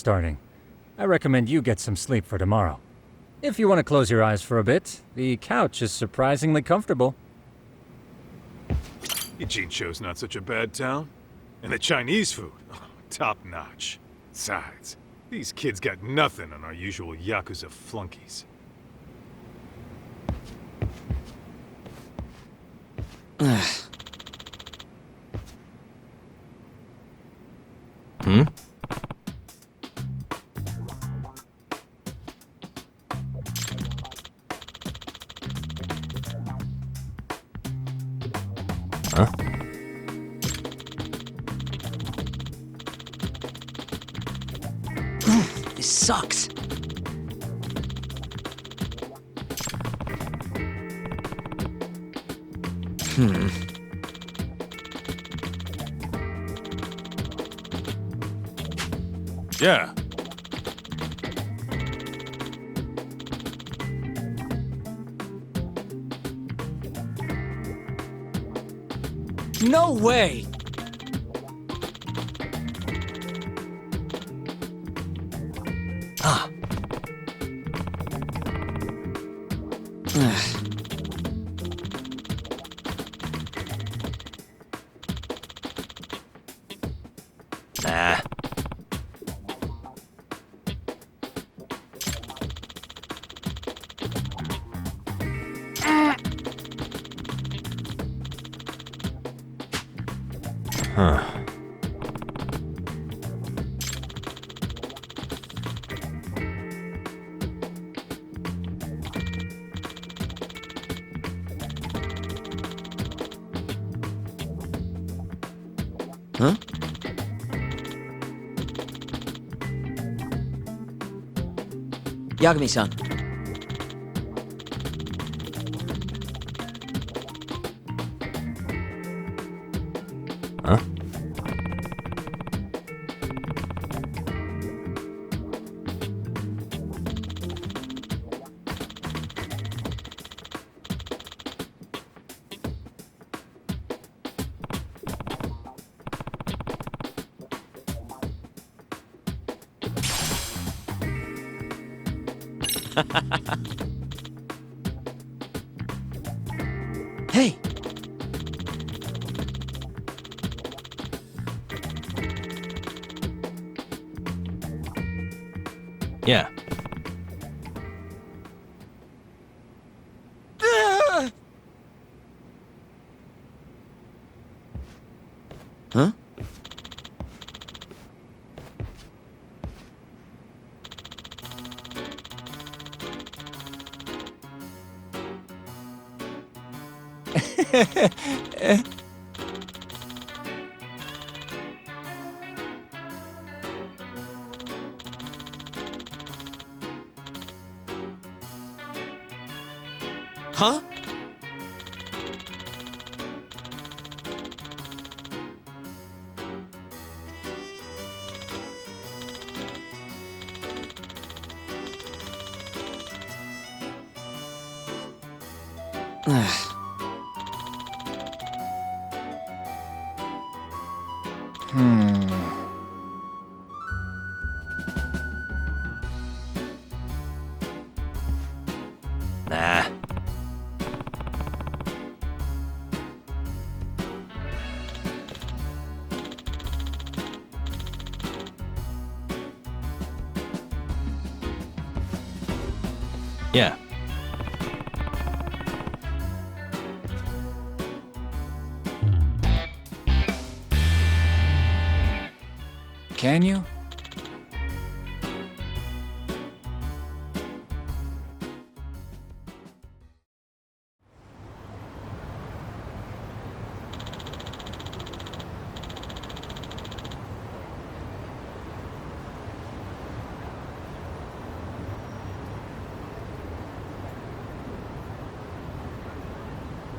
starting. I recommend you get some sleep for tomorrow. If you want to close your eyes for a bit, the couch is surprisingly comfortable. Idin-tyo's not such a bad town. And the Chinese food, oh, top-notch. Besides, these kids got nothing on our usual Yakuza flunkies. Hmm? Huh? This sucks. Yeah. No way! Ah. Nah. Huh. Huh? Yagami-san. Huh? Hey! Yeah. Huh? Huh? Nah. Yeah. Can you?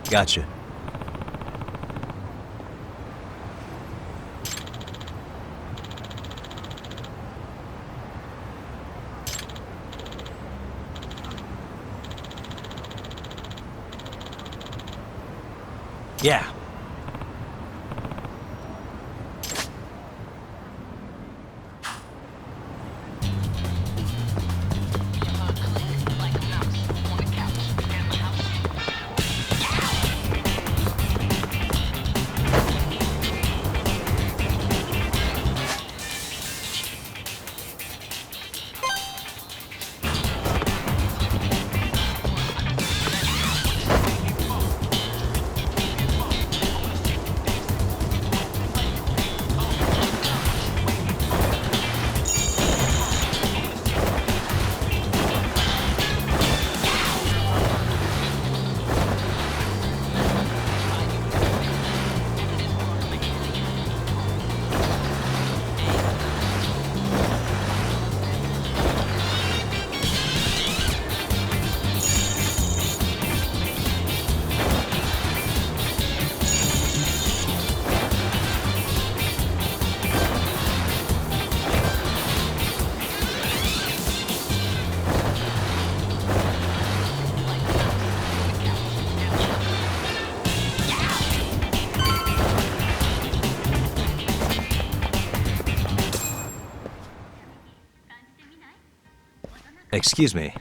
Gotcha. Yeah. Excuse me.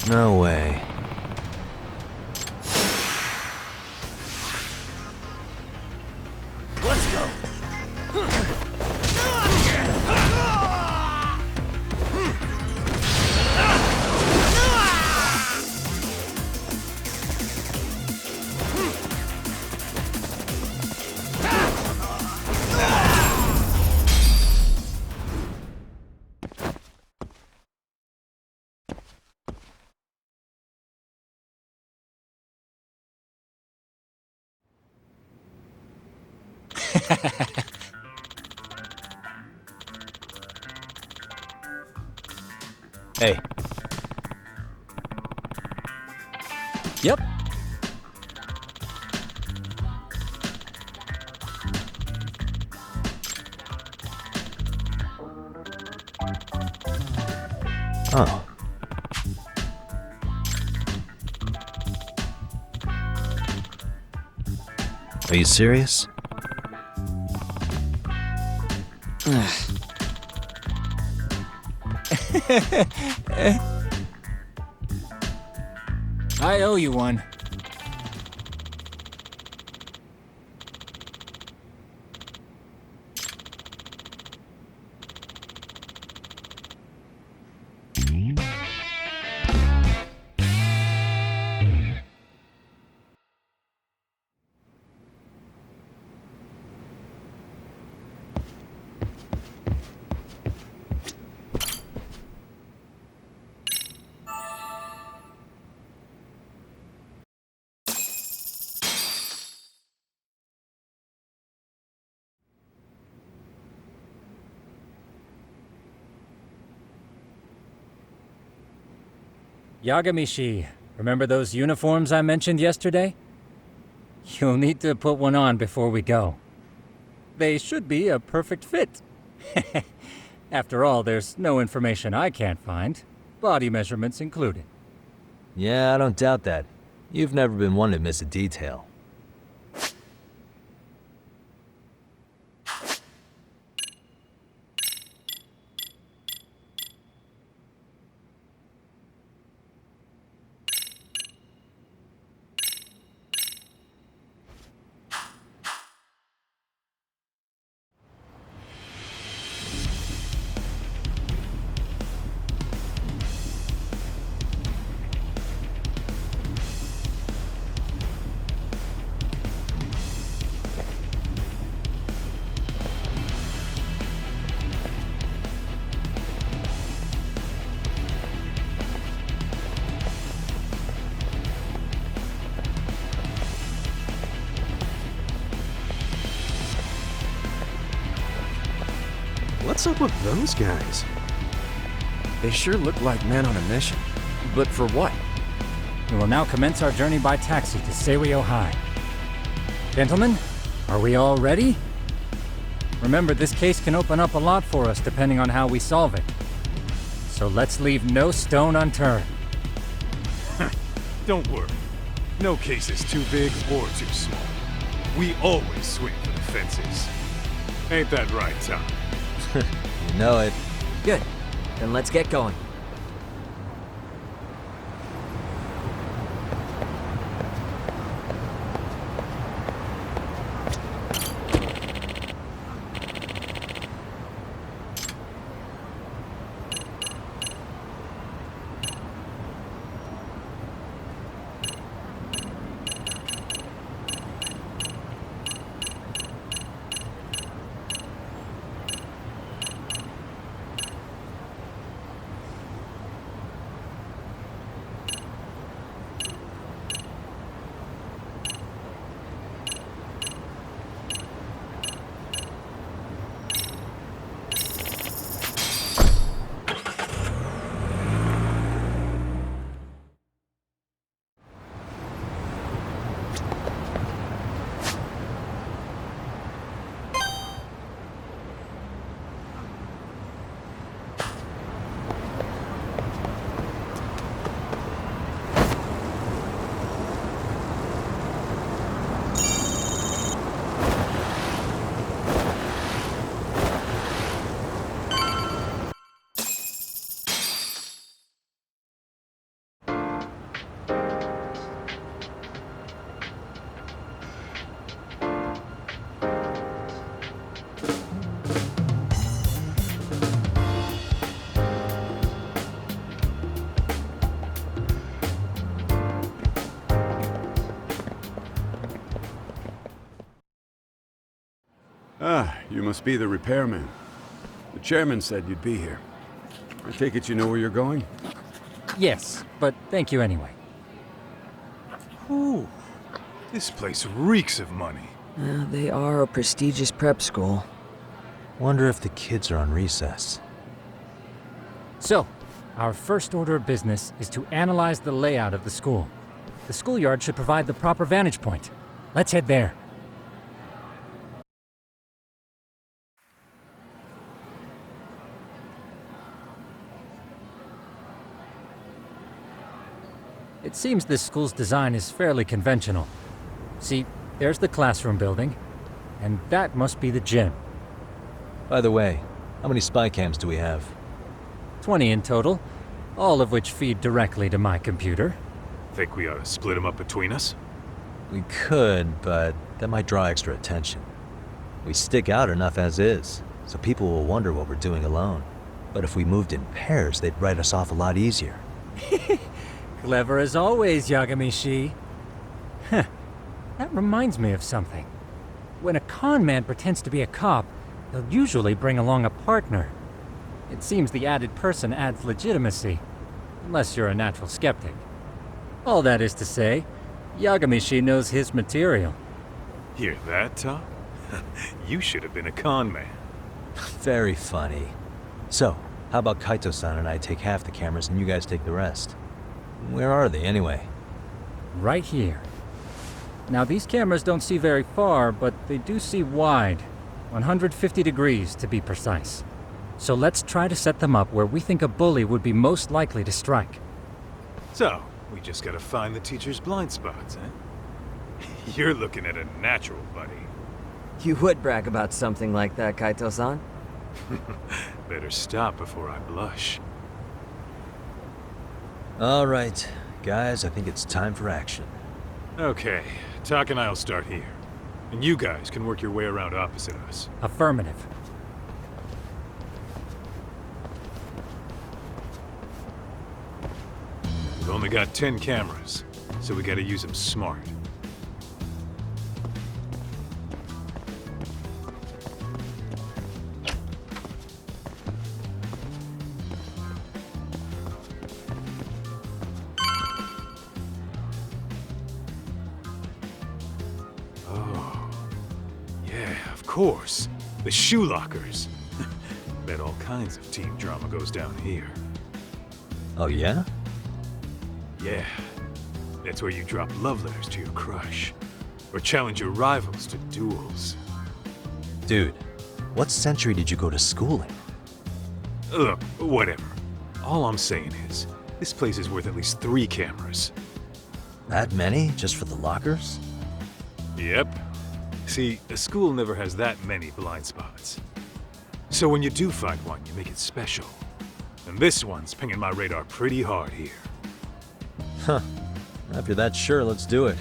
No way. Let's go. Hey. Yep. Oh. Are you serious? I owe you one. Yagami-shi, remember those uniforms I mentioned yesterday? You'll need to put one on before we go. They should be a perfect fit. After all, there's no information I can't find, body measurements included. Yeah, I don't doubt that. You've never been one to miss a detail. What's up with those guys? They sure look like men on a mission. But for what? We will now commence our journey by taxi to Seirio High. Gentlemen, are we all ready? Remember, this case can open up a lot for us depending on how we solve it. So let's leave no stone unturned. Don't worry. No case is too big or too small. We always swing for the fences. Ain't that right, Tom? You know it. Good. Then let's get going. Ah, you must be the repairman. The chairman said you'd be here. I take it you know where you're going? Yes, but thank you anyway. Ooh, this place reeks of money. They are a prestigious prep school. Wonder if the kids are on recess. So, our first order of business is to analyze the layout of the school. The schoolyard should provide the proper vantage point. Let's head there. It seems this school's design is fairly conventional. See, there's the classroom building, and that must be the gym. By the way, how many spy cams do we have? 20 in total, all of which feed directly to my computer. Think we ought to split them up between us? We could, but that might draw extra attention. We stick out enough as is, so people will wonder what we're doing alone. But if we moved in pairs, they'd write us off a lot easier. Clever as always, Yagami-shi. Huh. That reminds me of something. When a con man pretends to be a cop, they'll usually bring along a partner. It seems the added person adds legitimacy, unless you're a natural skeptic. All that is to say, Yagami-shi knows his material. Hear that, Tom? You should have been a con man. Very funny. So, how about Kaito-san and I take half the cameras and you guys take the rest? Where are they, anyway? Right here. Now, these cameras don't see very far, but they do see wide. 150 degrees, to be precise. So let's try to set them up where we think a bully would be most likely to strike. So, we just gotta find the teacher's blind spots, eh? You're looking at a natural, buddy. You would brag about something like that, Kaito-san. Better stop before I blush. All right, guys, I think it's time for action. Okay, Tak and I'll start here. And you guys can work your way around opposite us. Affirmative. We've only got 10 cameras, so we gotta use them smart. Course, the shoe lockers. Bet all kinds of team drama goes down here. Oh, yeah? Yeah, that's where you drop love letters to your crush, or challenge your rivals to duels. Dude, what century did you go to school in? Look, whatever. All I'm saying is, this place is worth at least 3 cameras. That many, just for the lockers? Yep. See, a school never has that many blind spots. So when you do find one, you make it special. And this one's pinging my radar pretty hard here. Huh. If you're that sure, let's do it.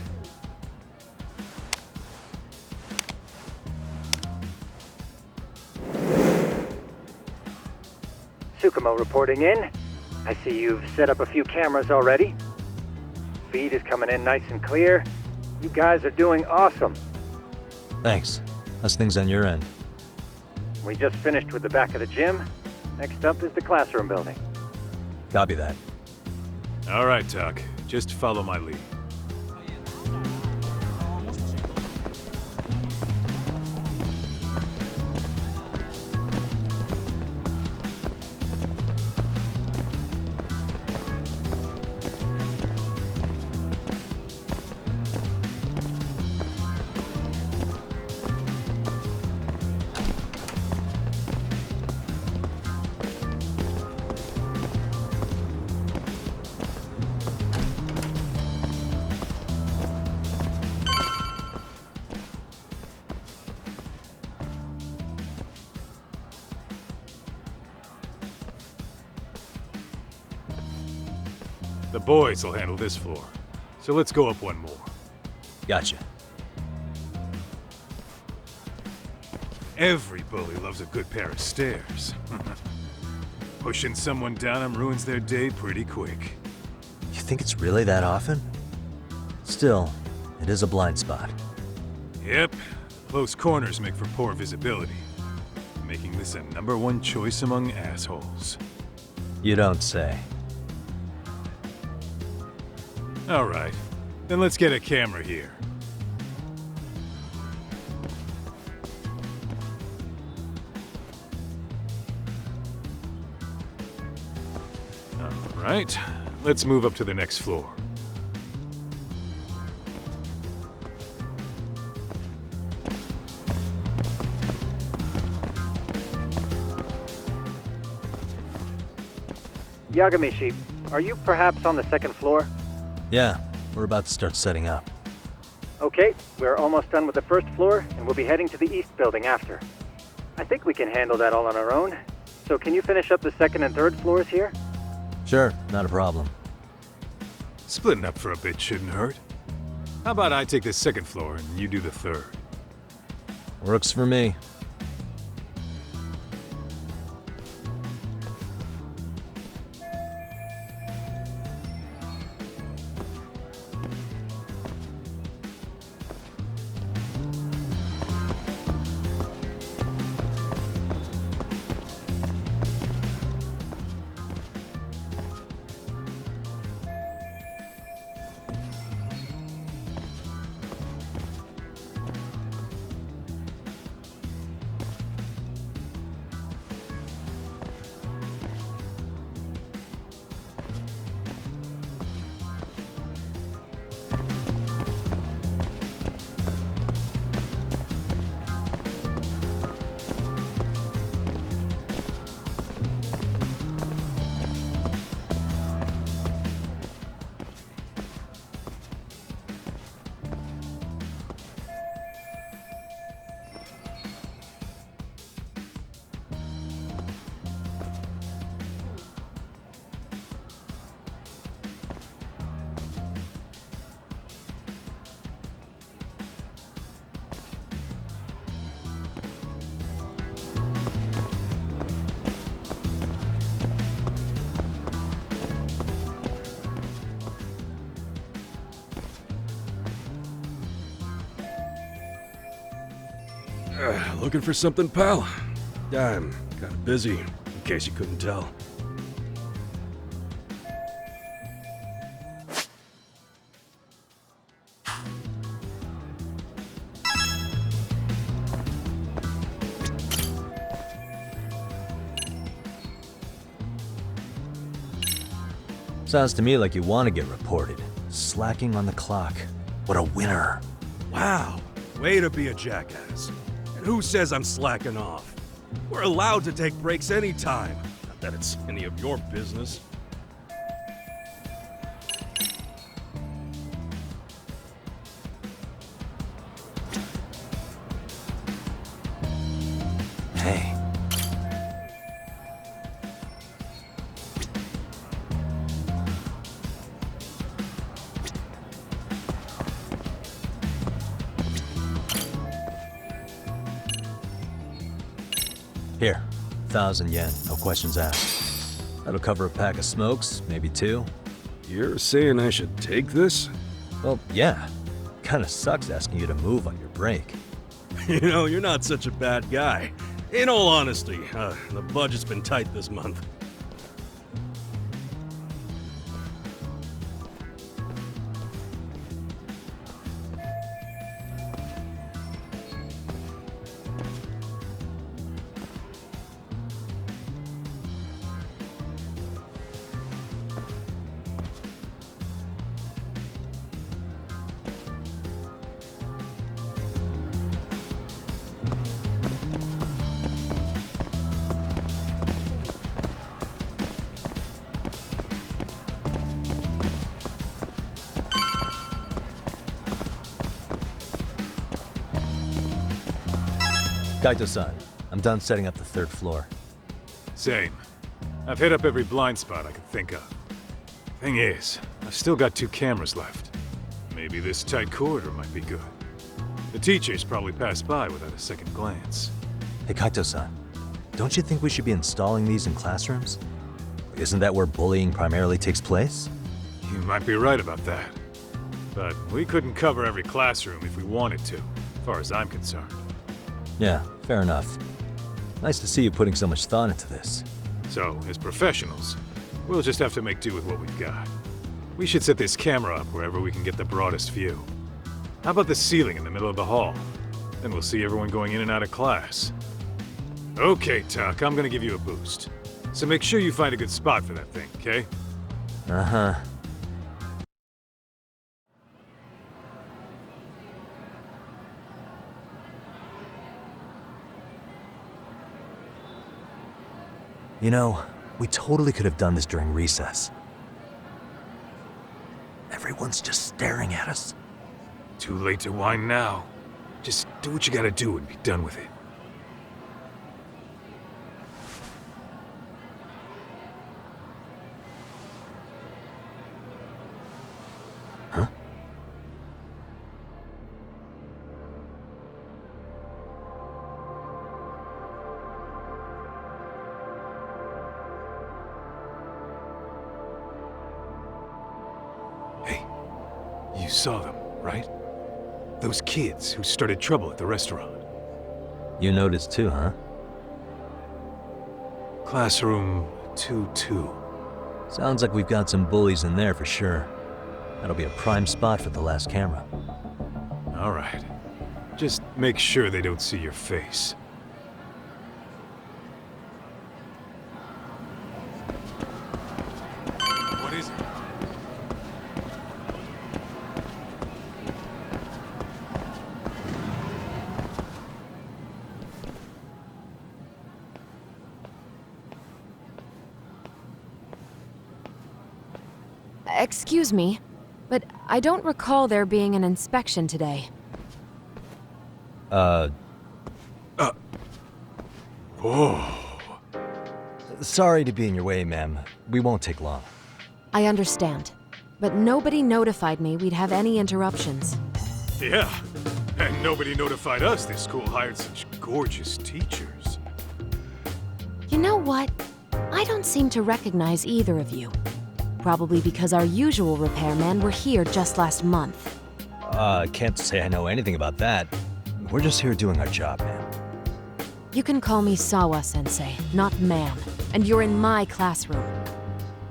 Tsukumo reporting in. I see you've set up a few cameras already. Feed is coming in nice and clear. You guys are doing awesome. Thanks. How's things on your end? We just finished with the back of the gym. Next up is the classroom building. Copy that. All right, Tak. Just follow my lead. The boys will handle this floor. So let's go up one more. Gotcha. Every bully loves a good pair of stairs. Pushing someone down them ruins their day pretty quick. You think it's really that often? Still, it is a blind spot. Yep, Close corners make for poor visibility, making this a #1 choice among assholes. You don't say. Alright, then let's get a camera here. Alright, let's move up to the next floor. Yagami, are you perhaps on the second floor? Yeah, we're about to start setting up. Okay, we're almost done with the first floor, and we'll be heading to the east building after. I think we can handle that all on our own. So can you finish up the second and third floors here? Sure, not a problem. Splitting up for a bit shouldn't hurt. How about I take the second floor and you do the third? Works for me. Looking for something, pal? I'm kind of busy, in case you couldn't tell. Sounds to me like you want to get reported. Slacking on the clock. What a winner. Wow, way to be a jackass. And who says I'm slacking off? We're allowed to take breaks anytime. Not that it's any of your business. Hey. Here, 1,000 yen, no questions asked. That'll cover a pack of smokes, maybe 2. You're saying I should take this? Well, yeah. Kinda sucks asking you to move on your break. You know, you're not such a bad guy. In all honesty, the budget's been tight this month. Kaito-san, I'm done setting up the 3rd floor. Same. I've hit up every blind spot I could think of. Thing is, I've still got 2 cameras left. Maybe this tight corridor might be good. The teachers probably passed by without a second glance. Hey Kaito-san, don't you think we should be installing these in classrooms? Isn't that where bullying primarily takes place? You might be right about that. But we couldn't cover every classroom if we wanted to. far as I'm concerned. Yeah, fair enough. Nice to see you putting so much thought into this. So, as professionals, we'll just have to make do with what we've got. We should set this camera up wherever we can get the broadest view. How about the ceiling in the middle of the hall? Then we'll see everyone going in and out of class. Okay, Tak, I'm gonna give you a boost. So make sure you find a good spot for that thing, okay? Uh-huh. You know, we totally could have done this during recess. Everyone's just staring at us. Too late to whine now. Just do what you gotta do and be done with it. Huh? Hey, you saw them, right? Those kids who started trouble at the restaurant. You noticed too, huh? Classroom 2-2. Sounds like we've got some bullies in there for sure. That'll be a prime spot for the last camera. All right. Just make sure they don't see your face. What is it? Excuse me, but I don't recall there being an inspection today. Whoa. Sorry to be in your way, ma'am. We won't take long. I understand, but nobody notified me we'd have any interruptions. Yeah, and nobody notified us this school hired such gorgeous teachers. You know what? I don't seem to recognize either of you. Probably because our usual repairmen were here just last month. Can't say I know anything about that. We're just here doing our job, ma'am. You can call me Sawa-sensei, not ma'am, and you're in my classroom.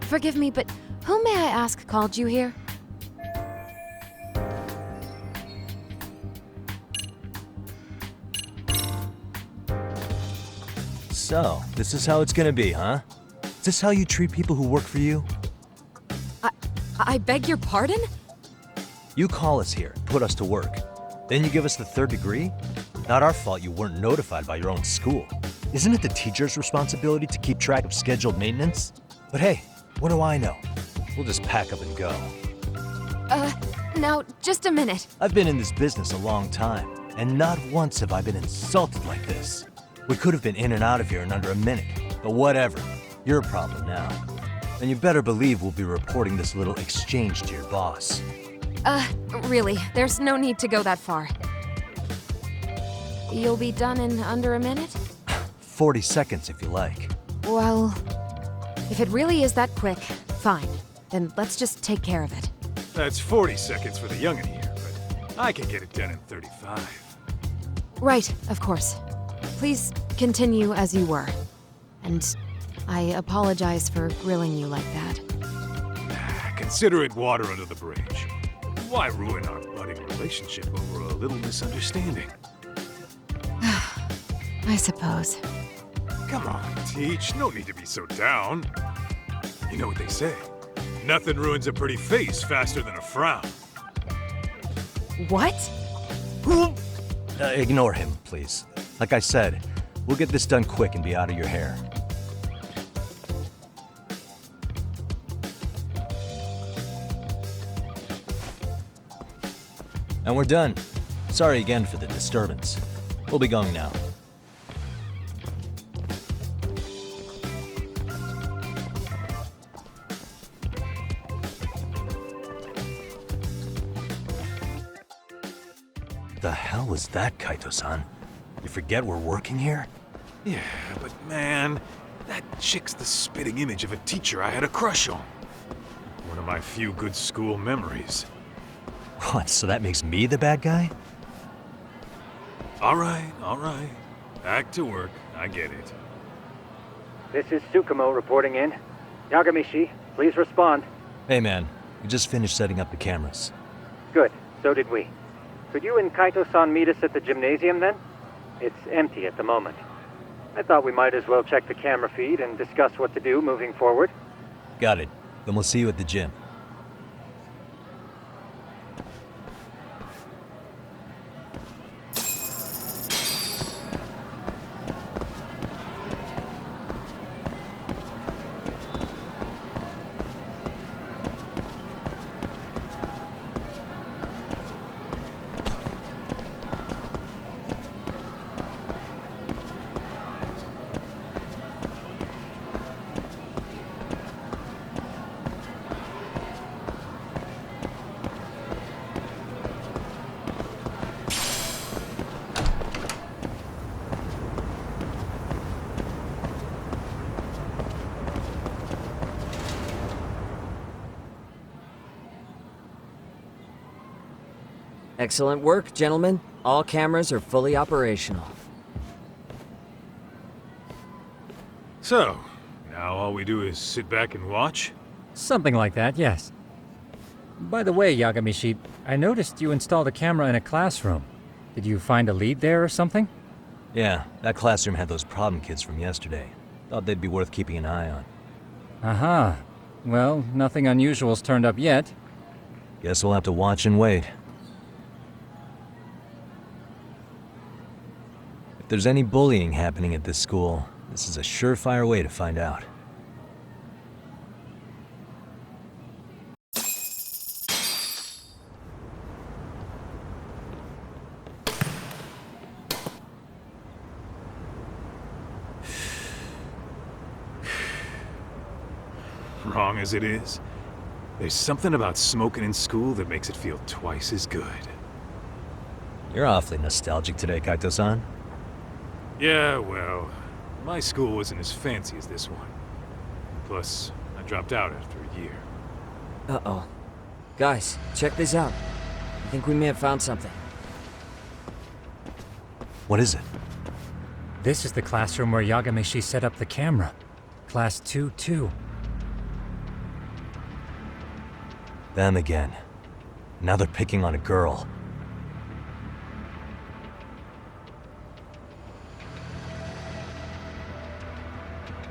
Forgive me, but who may I ask called you here? So, this is how it's gonna be, huh? Is this how you treat people who work for you? I beg your pardon? You call us here, put us to work. Then you give us the third degree? Not our fault you weren't notified by your own school. Isn't it the teacher's responsibility to keep track of scheduled maintenance? But hey, what do I know? We'll just pack up and go. Now, just a minute. I've been in this business a long time, and not once have I been insulted like this. We could have been in and out of here in under a minute, but whatever. Your problem now. And you better believe we'll be reporting this little exchange to your boss. Really, there's no need to go that far. You'll be done in under a minute? 40 seconds if you like. Well, if it really is that quick, fine. Then let's just take care of it. That's 40 seconds for the youngin' here, but I can get it done in 35. Right, of course. Please continue as you were. And I apologize for grilling you like that. Consider it water under the bridge. Why ruin our budding relationship over a little misunderstanding? I suppose. Come on, Teach. No need to be so down. You know what they say. Nothing ruins a pretty face faster than a frown. What? Ignore him, please. Like I said, we'll get this done quick and be out of your hair. And we're done. Sorry again for the disturbance. We'll be going now. The hell was that, Kaito-san? You forget we're working here? Yeah, but man, that chick's the spitting image of a teacher I had a crush on. One of my few good school memories. What, so that makes me the bad guy? Alright. Back to work. I get it. This is Tsukumo reporting in. Yagami-shi, please respond. Hey man, we just finished setting up the cameras. Good, so did we. Could you and Kaito-san meet us at the gymnasium then? It's empty at the moment. I thought we might as well check the camera feed and discuss what to do moving forward. Got it. Then we'll see you at the gym. Excellent work, gentlemen. All cameras are fully operational. So, now all we do is sit back and watch? Something like that, yes. By the way, Yagami-shi, I noticed you installed a camera in a classroom. Did you find a lead there or something? Yeah, that classroom had those problem kids from yesterday. Thought they'd be worth keeping an eye on. Aha. Well, nothing unusual's turned up yet. Guess we'll have to watch and wait. If there's any bullying happening at this school, this is a surefire way to find out. Wrong as it is, there's something about smoking in school that makes it feel twice as good. You're awfully nostalgic today, Kaito-san. Yeah, well, my school wasn't as fancy as this one. Plus, I dropped out after a year. Uh-oh. Guys, check this out. I think we may have found something. What is it? This is the classroom where Yagami-shi set up the camera. Class 2-2. Them again. Now they're picking on a girl.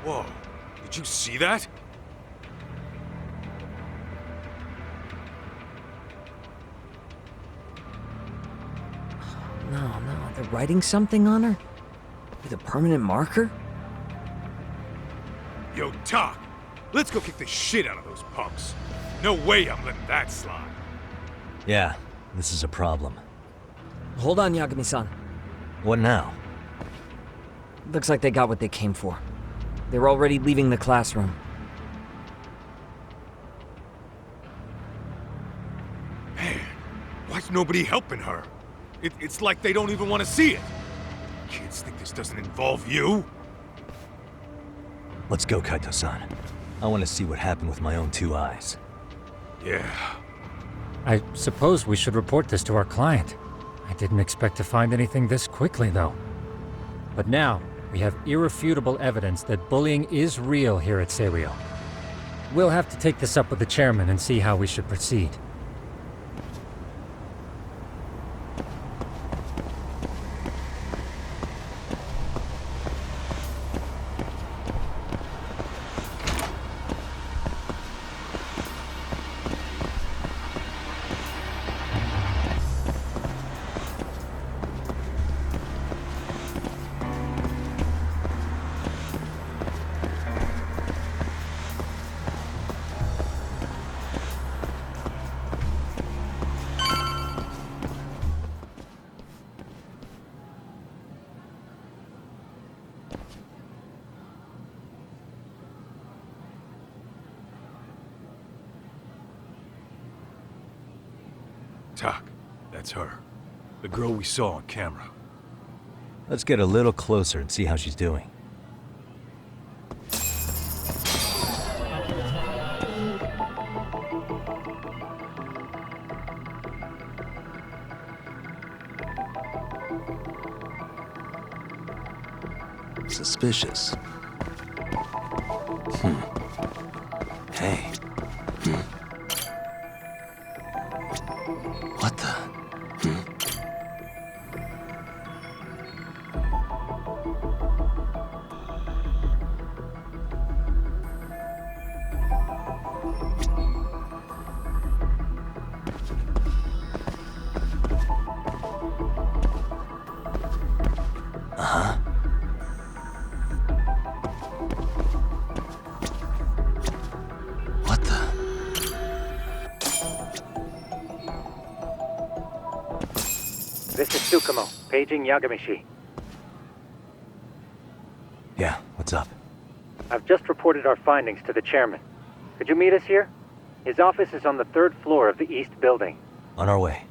Whoa, did you see that? No, they're writing something on her? With a permanent marker? Yo, Tak, let's go kick the shit out of those punks. No way I'm letting that slide. Yeah, this is a problem. Hold on, Yagami-san. What now? Looks like they got what they came for. They're already leaving the classroom. Man, why's nobody helping her? It's like they don't even want to see it. Kids think this doesn't involve you? Let's go, Kaito-san. I want to see what happened with my own two eyes. Yeah. I suppose we should report this to our client. I didn't expect to find anything this quickly, though. But now, we have irrefutable evidence that bullying is real here at Seiryo. We'll have to take this up with the chairman and see how we should proceed. Tak, that's her. The girl we saw on camera. Let's get a little closer and see how she's doing. Suspicious. Hey. What the? What the? This is Tsukumo, paging Yagamishi. Yeah, what's up? I've just reported our findings to the chairman. Could you meet us here? His office is on the 3rd floor of the east building. On our way.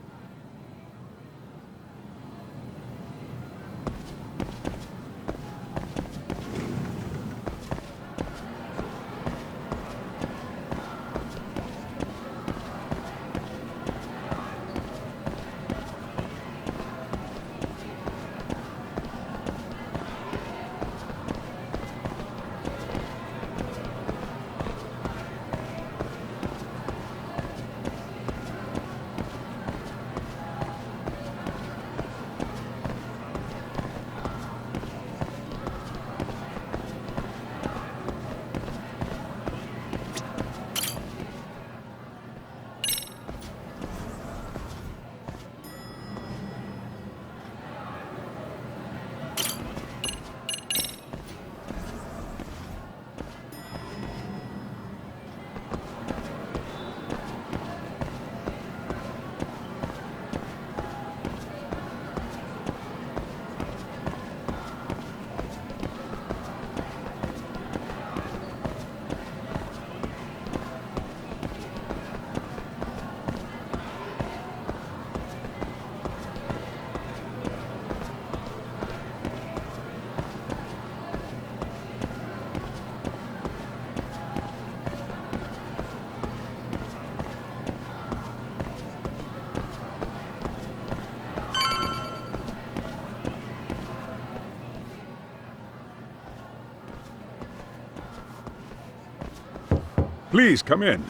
Please, come in.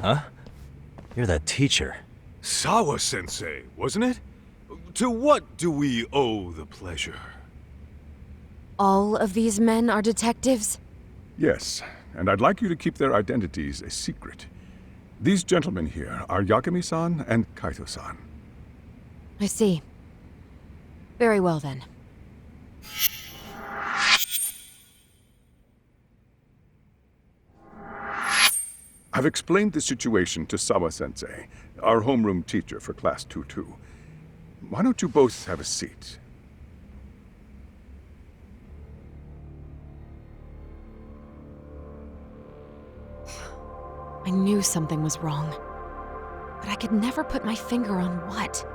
Huh? You're that teacher. Sawa-sensei, wasn't it? To what do we owe the pleasure? All of these men are detectives? Yes, and I'd like you to keep their identities a secret. These gentlemen here are Yagami-san and Kaito-san. I see. Very well then. I've explained the situation to Sawa-sensei, our homeroom teacher for Class 2-2. Why don't you both have a seat? I knew something was wrong. But I could never put my finger on what.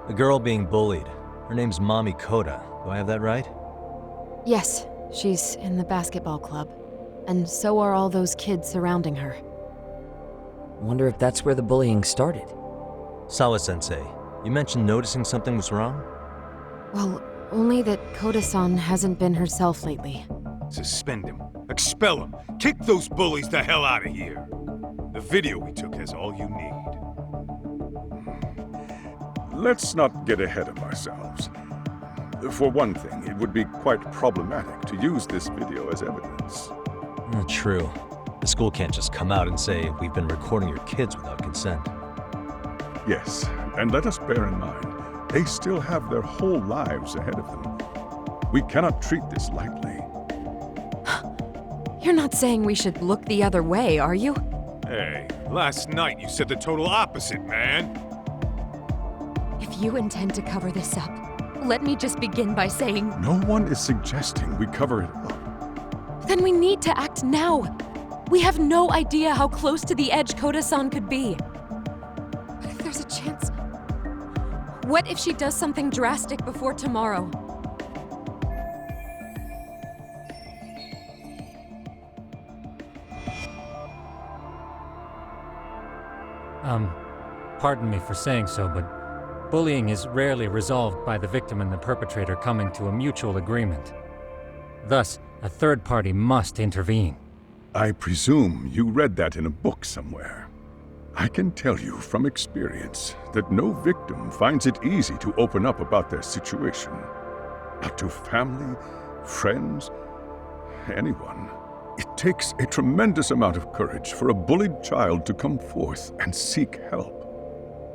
The girl being bullied. Her name's Mami Koda. Do I have that right? Yes, she's in the basketball club. And so are all those kids surrounding her. Wonder if that's where the bullying started. Sawa-sensei, you mentioned noticing something was wrong? Well, only that Koda-san hasn't been herself lately. Suspend him. Expel him. Kick those bullies the hell out of here. The video we took has all you need. Let's not get ahead of ourselves. For one thing, it would be quite problematic to use this video as evidence. True. The school can't just come out and say, we've been recording your kids without consent. Yes, and let us bear in mind, they still have their whole lives ahead of them. We cannot treat this lightly. You're not saying we should look the other way, are you? Hey, last night you said the total opposite, man. If you intend to cover this up, let me just begin by saying... No one is suggesting we cover it up. Then we need to act now. We have no idea how close to the edge Koda-san could be. What if there's a chance? What if she does something drastic before tomorrow? pardon me for saying so, but bullying is rarely resolved by the victim and the perpetrator coming to a mutual agreement. Thus, a third party must intervene. I presume you read that in a book somewhere. I can tell you from experience that no victim finds it easy to open up about their situation. Not to family, friends, anyone. It takes a tremendous amount of courage for a bullied child to come forth and seek help.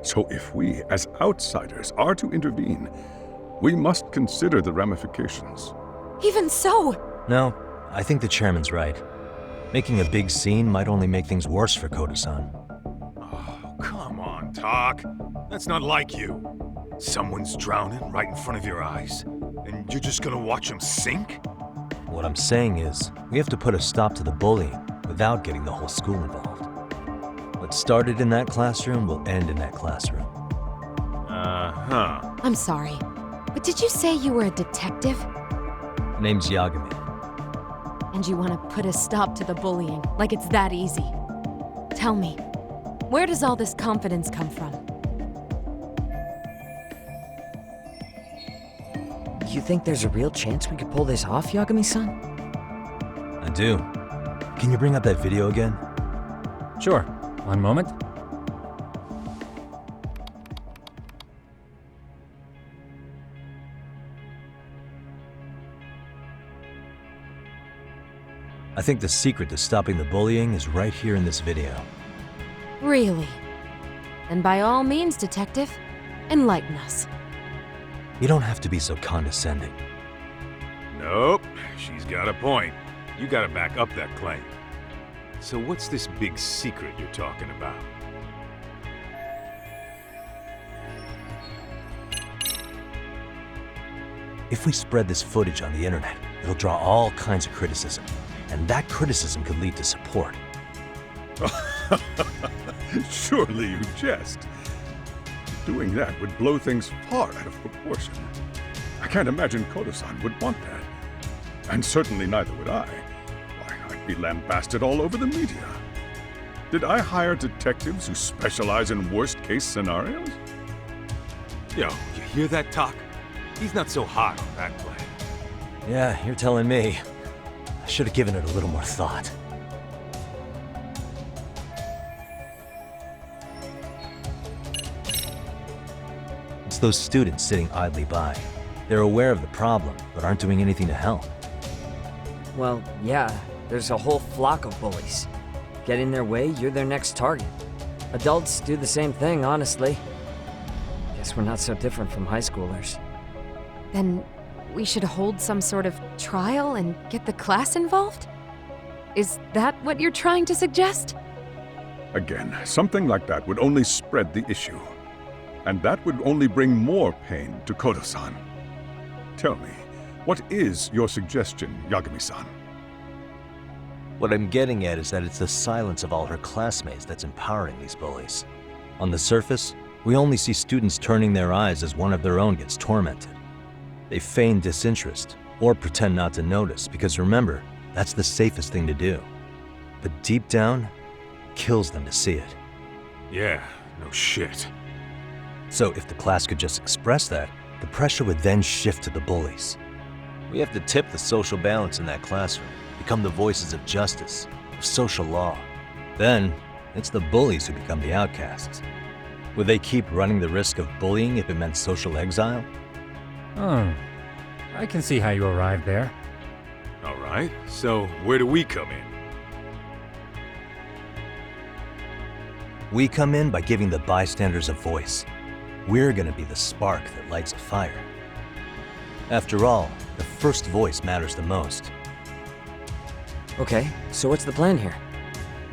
So if we, as outsiders, are to intervene, we must consider the ramifications. Even so! No, I think the chairman's right. Making a big scene might only make things worse for Koda-san. Oh, come on, Tak. That's not like you. Someone's drowning right in front of your eyes, and you're just gonna watch him sink? What I'm saying is, we have to put a stop to the bullying without getting the whole school involved. What started in that classroom will end in that classroom. Uh-huh. I'm sorry, but did you say you were a detective? Name's Yagami. And you want to put a stop to the bullying, like it's that easy. Tell me, where does all this confidence come from? You think there's a real chance we could pull this off, Yagami-san? I do. Can you bring up that video again? Sure. One moment. I think the secret to stopping the bullying is right here in this video. Really? And by all means, detective, enlighten us. You don't have to be so condescending. Nope, she's got a point. You gotta back up that claim. So what's this big secret you're talking about? If we spread this footage on the internet, it'll draw all kinds of criticism. And that criticism could lead to support. Surely you jest. Doing that would blow things far out of proportion. I can't imagine Koda-san would want that. And certainly neither would I. Why, I'd be lambasted all over the media. Did I hire detectives who specialize in worst-case scenarios? Yo, you hear that, Tak? He's not so hot on that play. Yeah, you're telling me. I should have given it a little more thought. It's those students sitting idly by. They're aware of the problem, but aren't doing anything to help. Well, yeah, there's a whole flock of bullies. Get in their way, you're their next target. Adults do the same thing, honestly. Guess we're not so different from high schoolers. Then we should hold some sort of trial and get the class involved? Is that what you're trying to suggest? Again, something like that would only spread the issue. And that would only bring more pain to Koda-san. Tell me, what is your suggestion, Yagami-san? What I'm getting at is that it's the silence of all her classmates that's empowering these bullies. On the surface, we only see students turning their eyes as one of their own gets tormented. They feign disinterest, or pretend not to notice, because remember, that's the safest thing to do. But deep down, it kills them to see it. Yeah, no shit. So if the class could just express that, the pressure would then shift to the bullies. We have to tip the social balance in that classroom, become the voices of justice, of social law. Then, it's the bullies who become the outcasts. Would they keep running the risk of bullying if it meant social exile? I can see how you arrived there. All right, so where do we come in? We come in by giving the bystanders a voice. We're gonna be the spark that lights a fire. After all, the first voice matters the most. Okay, so what's the plan here?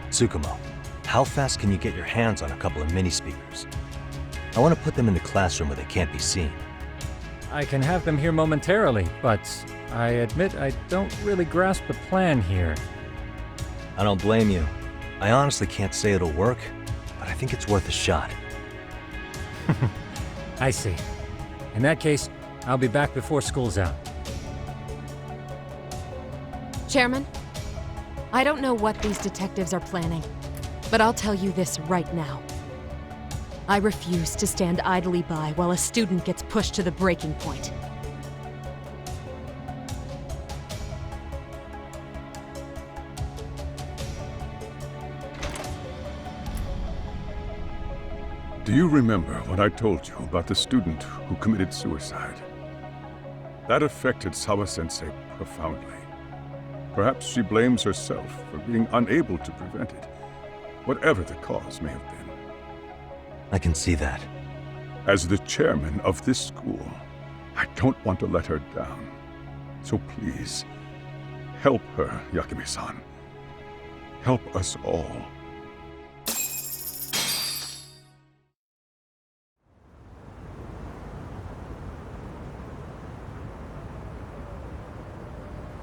Tsukumo, how fast can you get your hands on a couple of mini speakers? I want to put them in the classroom where they can't be seen. I can have them here momentarily, but I admit I don't really grasp the plan here. I don't blame you. I honestly can't say it'll work, but I think it's worth a shot. I see. In that case, I'll be back before school's out. Chairman, I don't know what these detectives are planning, but I'll tell you this right now. I refuse to stand idly by while a student gets pushed to the breaking point. Do you remember what I told you about the student who committed suicide? That affected Sawa-sensei profoundly. Perhaps she blames herself for being unable to prevent it, whatever the cause may have been. I can see that. As the chairman of this school, I don't want to let her down. So please, help her, Yagami-san. Help us all.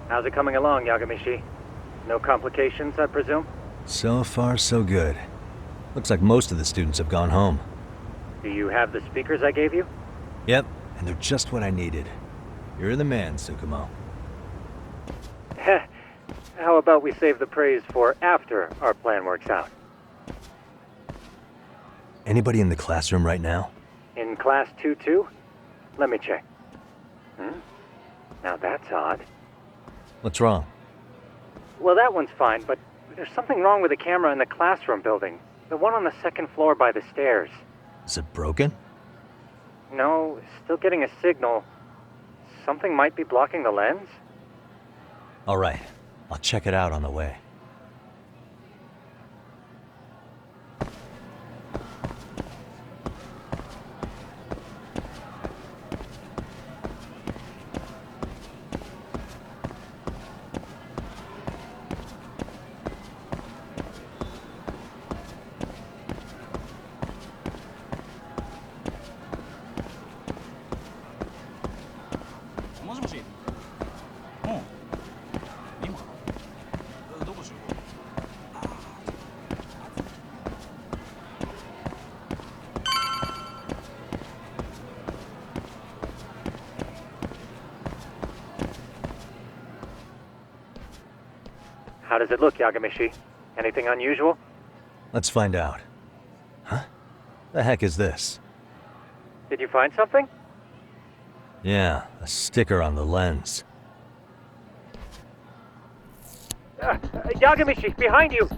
How's it coming along, Yagami-shi? No complications, I presume? So far, so good. Looks like most of the students have gone home. Do you have the speakers I gave you? Yep, and they're just what I needed. You're the man, Tsukumo. Heh. How about we save the praise for after our plan works out? Anybody in the classroom right now? In class 2-2? Let me check. Now that's odd. What's wrong? Well, that one's fine, but there's something wrong with the camera in the classroom building. The one on the second floor by the stairs. Is it broken? No, still getting a signal. Something might be blocking the lens? All right, I'll check it out on the way. How does it look, Yagami-shi? Anything unusual? Let's find out. Huh? The heck is this? Did you find something? Yeah, a sticker on the lens. Yagami-shi, behind you!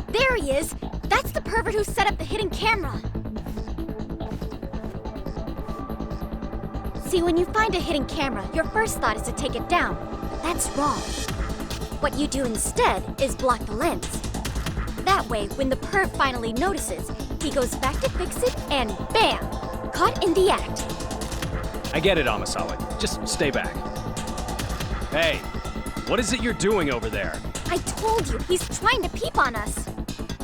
There he is! That's the pervert who set up the hidden camera! See, when you find a hidden camera, your first thought is to take it down. But that's wrong. What you do instead is block the lens. That way, when the perv finally notices, he goes back to fix it and bam! Caught in the act. I get it, Amasawa. Just stay back. Hey, what is it you're doing over there? I told you, he's trying to peep on us.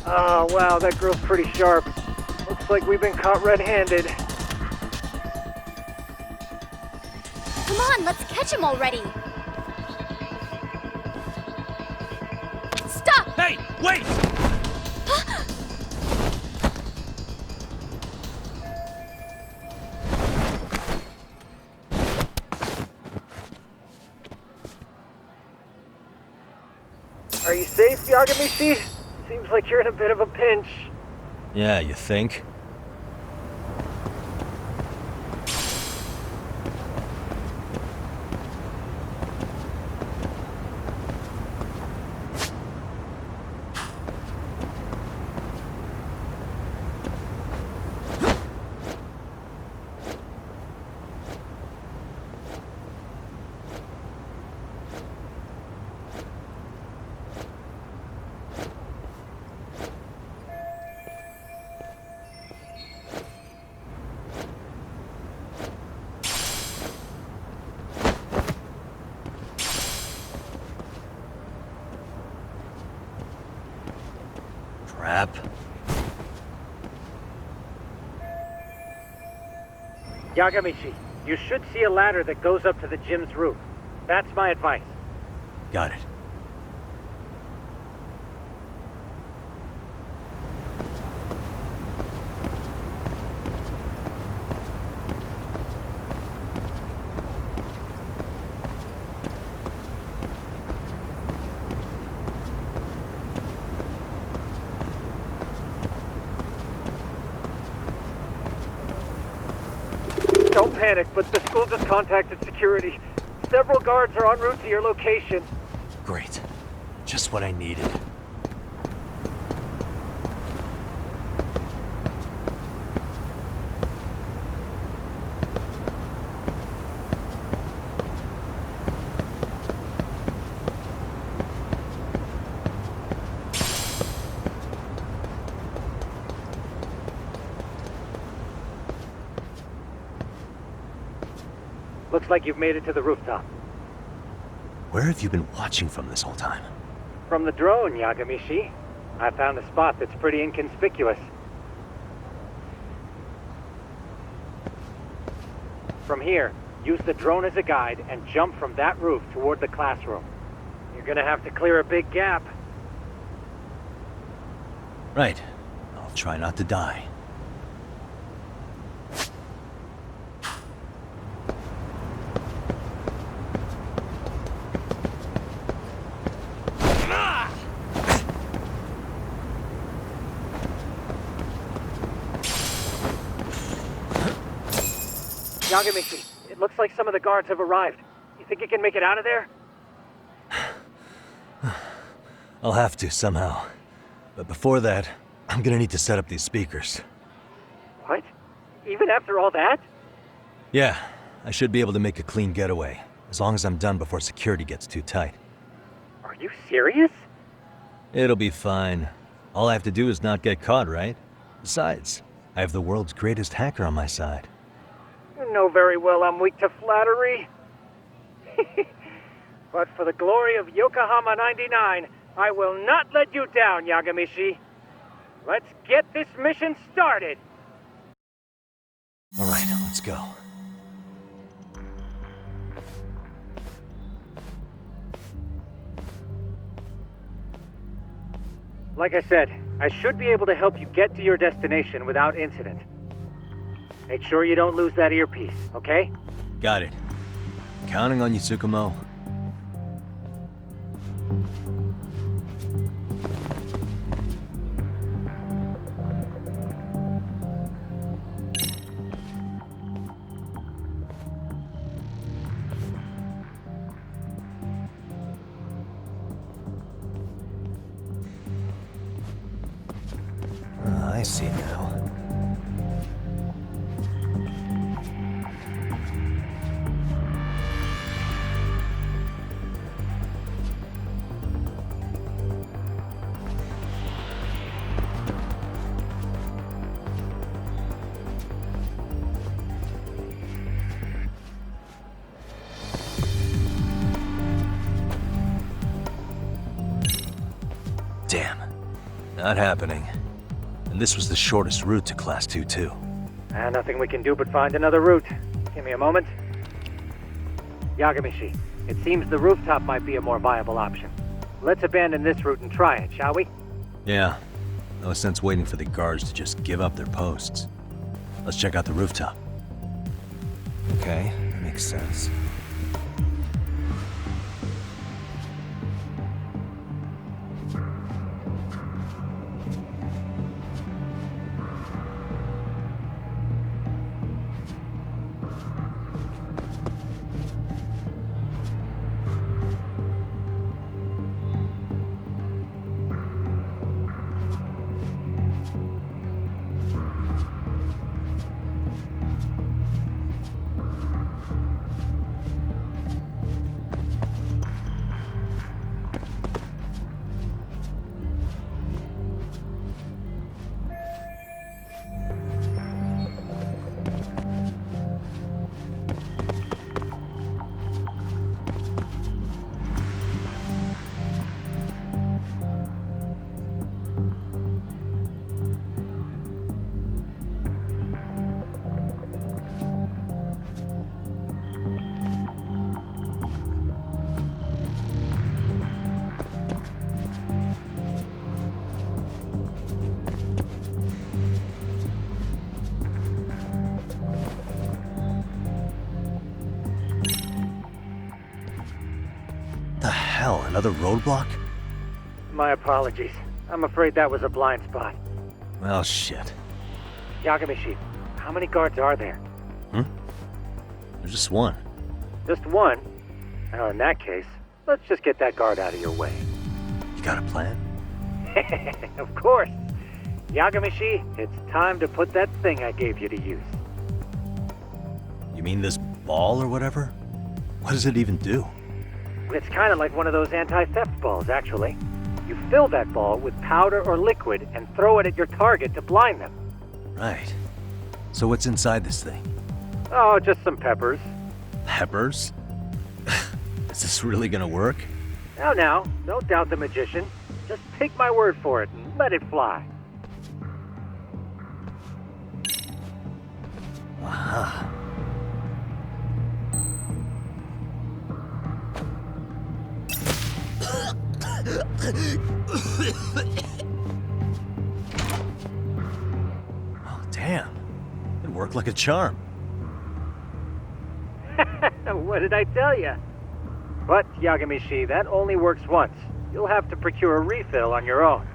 Oh, wow, that girl's pretty sharp. Looks like we've been caught red-handed. Come on, let's catch him already. Stop! Hey, wait! Are you safe, Yagami-shi? Seems like you're in a bit of a pinch. Yeah, you think? Crap. Yagami-shi, you should see a ladder that goes up to the gym's roof. That's my advice. Got it. Don't panic, but the school just contacted security. Several guards are en route to your location. Great. Just what I needed. Looks like you've made it to the rooftop. Where have you been watching from this whole time? From the drone, Yagami-shi. I found a spot that's pretty inconspicuous. From here, use the drone as a guide and jump from that roof toward the classroom. You're gonna have to clear a big gap. Right. I'll try not to die. Yagami-shi, it looks like some of the guards have arrived. You think you can make it out of there? I'll have to, somehow. But before that, I'm gonna need to set up these speakers. What? Even after all that? Yeah, I should be able to make a clean getaway, as long as I'm done before security gets too tight. Are you serious? It'll be fine. All I have to do is not get caught, right? Besides, I have the world's greatest hacker on my side. You know very well I'm weak to flattery. But for the glory of Yokohama 99, I will not let you down, Yagami-shi. Let's get this mission started! All right, let's go. Like I said, I should be able to help you get to your destination without incident. Make sure you don't lose that earpiece, okay? Got it. Counting on you, Tsukumo. I see now. Damn. Not happening. And this was the shortest route to Class 2, too. Nothing we can do but find another route. Give me a moment. Yagami-shi, it seems the rooftop might be a more viable option. Let's abandon this route and try it, shall we? Yeah. No sense waiting for the guards to just give up their posts. Let's check out the rooftop. Okay, that makes sense. Another roadblock? My apologies. I'm afraid that was a blind spot. Well, shit. Yagami-shi, how many guards are there? There's just one. Just one? Well, in that case, let's just get that guard out of your way. You got a plan? Of course. Yagami-shi, it's time to put that thing I gave you to use. You mean this ball or whatever? What does it even do? It's kind of like one of those anti-theft balls, actually. You fill that ball with powder or liquid and throw it at your target to blind them. Right. So what's inside this thing? Oh, just some peppers. Peppers? Is this really gonna work? Now, don't doubt the magician. Just take my word for it and let it fly. Aha. Oh, damn. It worked like a charm. What did I tell you? But, Yagami-shi, that only works once. You'll have to procure a refill on your own.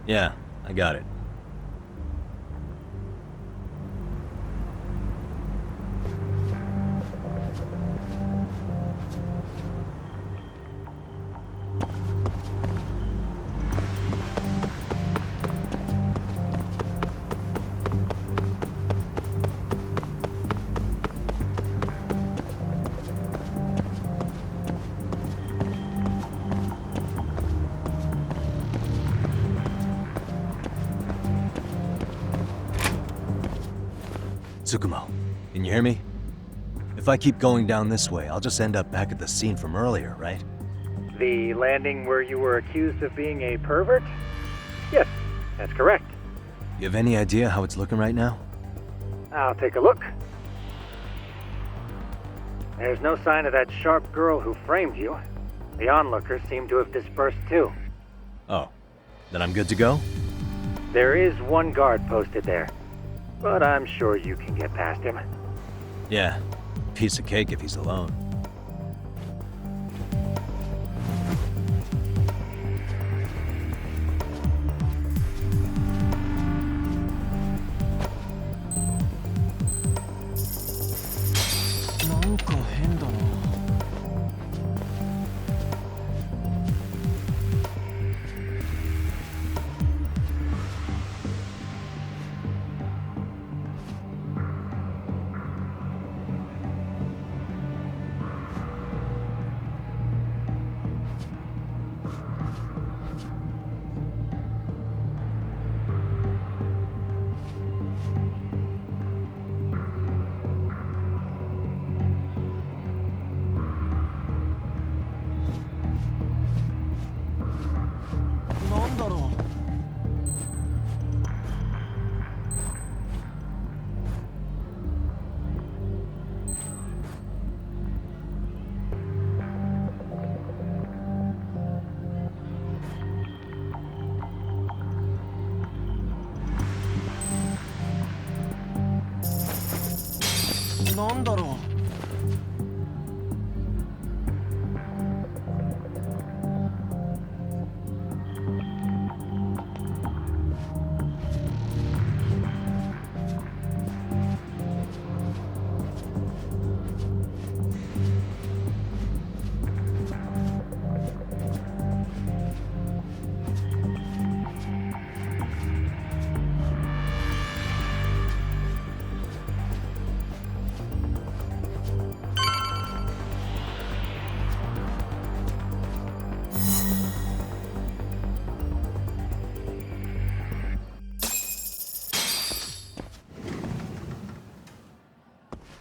Yeah, I got it. Tsukumo, can you hear me? If I keep going down this way, I'll just end up back at the scene from earlier, right? The landing where you were accused of being a pervert? Yes, that's correct. You have any idea how it's looking right now? I'll take a look. There's no sign of that sharp girl who framed you. The onlookers seem to have dispersed too. Oh, then I'm good to go? There is one guard posted there, but I'm sure you can get past him. Yeah, piece of cake if he's alone.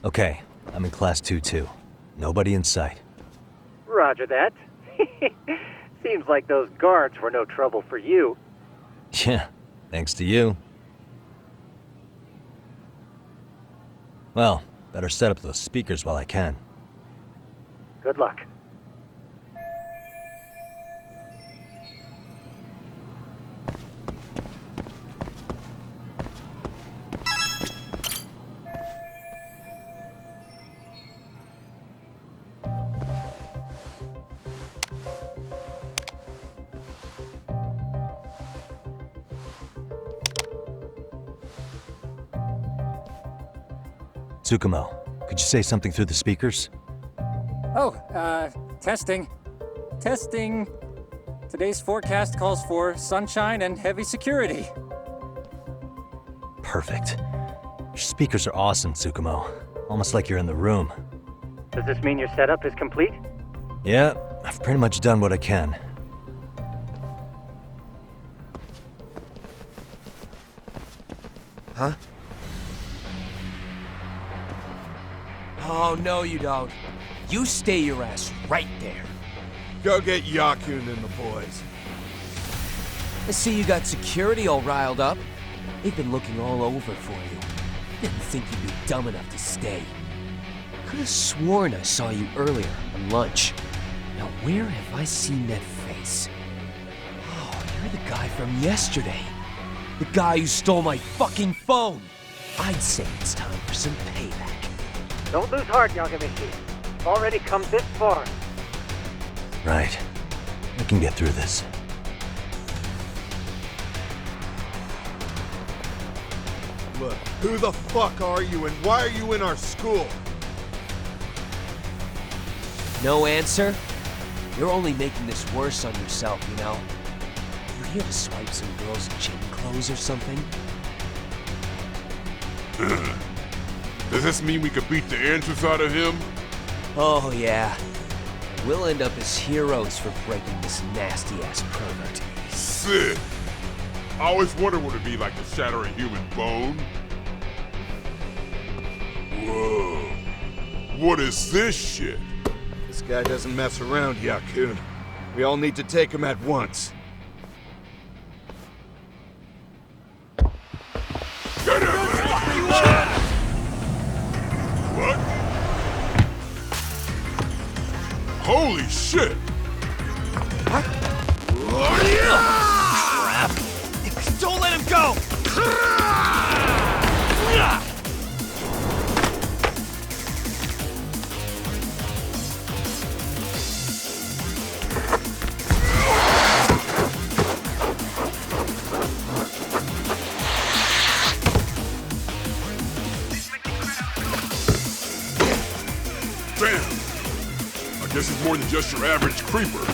Okay, I'm in class 2-2. Nobody in sight. Roger that. Seems like those guards were no trouble for you. Yeah, thanks to you. Well, better set up those speakers while I can. Good luck. Tsukumo, Could you say something through the speakers? Oh, testing. Testing. Today's forecast calls for sunshine and heavy security. Perfect. Your speakers are awesome, Tsukumo. Almost like you're in the room. Does this mean your setup is complete? Yeah, I've pretty much done what I can. Huh? Oh, no you don't. You stay your ass right there. Go get Yakun and the boys. I see you got security all riled up. They've been looking all over for you. Didn't think you'd be dumb enough to stay. Could have sworn I saw you earlier on lunch. Now where have I seen that face? Oh, you're the guy from yesterday. The guy who stole my fucking phone. I'd say it's time for some payback. Don't lose heart, Yagami. You've already come this far. Right. I can get through this. Look, who the fuck are you and why are you in our school? No answer? You're only making this worse on yourself, you know? You here to swipe some girl's gym clothes or something? Does this mean we could beat the answers out of him? Oh yeah. We'll end up as heroes for breaking this nasty-ass pervert. Sick. I always wondered what it'd be like to shatter a human bone. Whoa. What is this shit? This guy doesn't mess around, Yakun. We all need to take him at once. What? Holy shit! Crap! Don't let him go! Damn! I guess he's more than just your average creeper.